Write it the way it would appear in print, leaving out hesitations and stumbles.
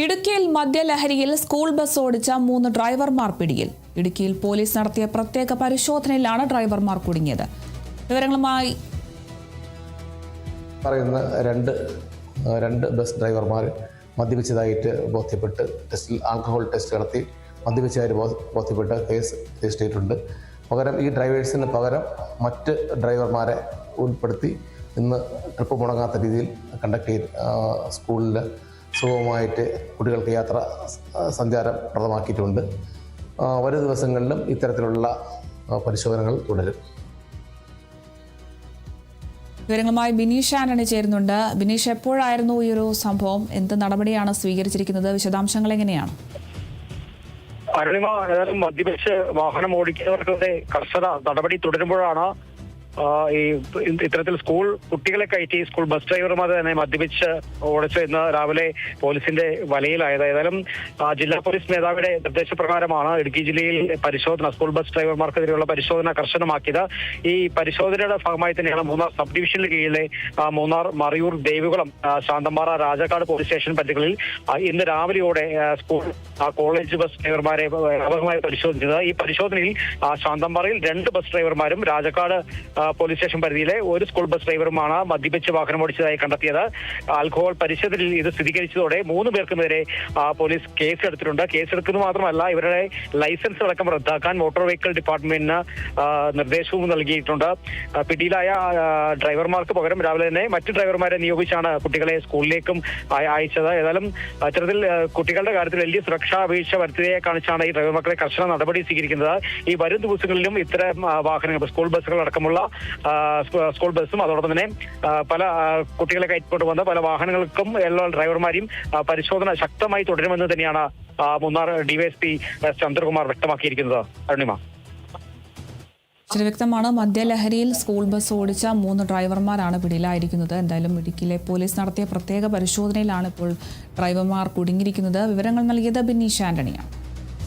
ഇടുക്കിയിൽ മദ്യലഹരിയിൽ school bus ഓടിച്ച 3 ഡ്രൈവർമാർ പിടിയിൽ. ഇടുക്കിയിൽ പോലീസ് നടത്തിയ പ്രത്യേക പരിശോധനയിലാണ് ഡ്രൈവർമാർ കുടുങ്ങിയത്. വിവരങ്ങളുമായി പറയുന്ന രണ്ട് ബസ് ഡ്രൈവർമാർ മദ്യപിച്ചതായിട്ട് ബോധ്യപ്പെട്ട് ആൽക്കഹോൾ ടെസ്റ്റ് നടത്തി മദ്യപിച്ചതായിട്ട് ബോധ്യപ്പെട്ട് കേസ് രജിസ്റ്റർ ചെയ്തിട്ടുണ്ട്. പകരം ഈ ഡ്രൈവേഴ്സിന് പകരം മറ്റ് ഡ്രൈവർമാരെ ഉൾപ്പെടുത്തി ഇന്ന് ട്രിപ്പ് മുടങ്ങാത്ത രീതിയിൽ കണ്ടക്ട് ചെയ്ത് സ്കൂളിൽ സുഗമമായിട്ട് കുട്ടികൾക്ക് സഞ്ചാരം പ്രദമാക്കിയിട്ടുണ്ട്. വരും ദിവസങ്ങളിലും ഇത്തരത്തിലുള്ള പരിശോധനകൾ തുടരും. വിവരങ്ങളുമായി ബിനീഷ് ആന്റണി ചേരുന്നുണ്ട്. ബിനീഷ്, എപ്പോഴായിരുന്നു ഈ ഒരു സംഭവം? എന്ത് നടപടിയാണ് സ്വീകരിച്ചിരിക്കുന്നത്? വിശദാംശങ്ങൾ എങ്ങനെയാണ്? അരുണിമ, ഏതായാലും മദ്യപിച്ച് വാഹനം ഓടിക്കുന്നവർക്കെതിരെ കർശന നടപടി തുടരുമ്പോഴാണ് ഇത്തരത്തിൽ സ്കൂൾ കുട്ടികളെ കയറ്റി സ്കൂൾ ബസ് ഡ്രൈവർമാർ തന്നെ മദ്യപിച്ച് ഓടിച്ച് ഇന്ന് രാവിലെ പോലീസിന്റെ വലയിലായത്. ഏതായാലും ജില്ലാ പോലീസ് മേധാവിയുടെ നിർദ്ദേശപ്രകാരമാണ് ഇടുക്കി ജില്ലയിൽ പരിശോധന സ്കൂൾ ബസ് ഡ്രൈവർമാർക്കെതിരെയുള്ള പരിശോധന കർശനമാക്കിയത്. ഈ പരിശോധനയുടെ ഭാഗമായി തന്നെയാണ് മൂന്നാർ സബ് ഡിവിഷന് കീഴിലെ മൂന്നാർ, മറയൂർ, ദേവികുളം, ശാന്തമ്പാറ, രാജാക്കാട് പോലീസ് സ്റ്റേഷൻ പരിധികളിൽ ഇന്ന് രാവിലെയോടെ സ്കൂൾ കോളേജ് ബസ് ഡ്രൈവർമാരെ വ്യാപകമായി പരിശോധിച്ചത്. ഈ പരിശോധനയിൽ ശാന്തമ്പാറയിൽ 2 ബസ് ഡ്രൈവർമാരും രാജാക്കാട് പോലീസ് സ്റ്റേഷൻ പരിധിയിലെ ഒരു സ്കൂൾ ബസ് ഡ്രൈവറുമാണ് മദ്യപിച്ച് വാഹനം ഓടിച്ചതായി കണ്ടെത്തിയത്. ആൽക്കഹോൾ പരിശോധനയിൽ ഇത് സ്ഥിരീകരിച്ചതോടെ 3 പേർക്കുമെതിരെ പോലീസ് കേസെടുത്തിട്ടുണ്ട്. കേസെടുക്കുന്നത് മാത്രമല്ല, ഇവരുടെ ലൈസൻസ് അടക്കം റദ്ദാക്കാൻ മോട്ടോർ വെഹിക്കിൾ ഡിപ്പാർട്ട്മെന്റിന് നിർദ്ദേശവും നൽകിയിട്ടുണ്ട്. പിടിയിലായ ഡ്രൈവർമാർക്ക് പകരം രാവിലെ തന്നെ മറ്റ് ഡ്രൈവർമാരെ നിയോഗിച്ചാണ് കുട്ടികളെ സ്കൂളിലേക്കും അയച്ചത്. ഏതായാലും ഇത്തരത്തിൽ കുട്ടികളുടെ കാര്യത്തിൽ വലിയ സുരക്ഷാ വീഴ്ച വരുത്തിയതിനെ കാണിച്ചാണ് ഈ ഡ്രൈവർമാർക്കെതിരെ കർശന നടപടി സ്വീകരിക്കുന്നത്. ഈ വരും ദിവസങ്ങളിലും ഇത്തരം വാഹനങ്ങൾ, സ്കൂൾ ബസ്സുകൾ അടക്കമുള്ള സ്കൂൾ ബസ്സും അതോടൊപ്പം തന്നെ പല കുട്ടികളെ കയറ്റിക്കൊണ്ട് വന്ന പല വാഹനങ്ങൾക്കും എല്ലാ ഡ്രൈവർമാരെയും പരിശോധന ശക്തമായി തുടരുമെന്ന് തന്നെയാണ് മൂന്നാർ ഡിവൈഎസ്പി ചന്ദ്രകുമാർ വ്യക്തമാക്കിയിരിക്കുന്നത്. അരുണിമ, വ്യക്തമാണ്. മദ്യലഹരിയിൽ സ്കൂൾ ബസ് ഓടിച്ച 3 ഡ്രൈവർമാരാണ് പിടിയിലായിരിക്കുന്നത്. എന്തായാലും ഇടുക്കിയിലെ പോലീസ് നടത്തിയ പ്രത്യേക പരിശോധനയിലാണ് ഇപ്പോൾ ഡ്രൈവർമാർ കുടുങ്ങിയിരിക്കുന്നത്. വിവരങ്ങൾ നൽകിയത് ബിനീഷ് ആന്റണിയാണ്.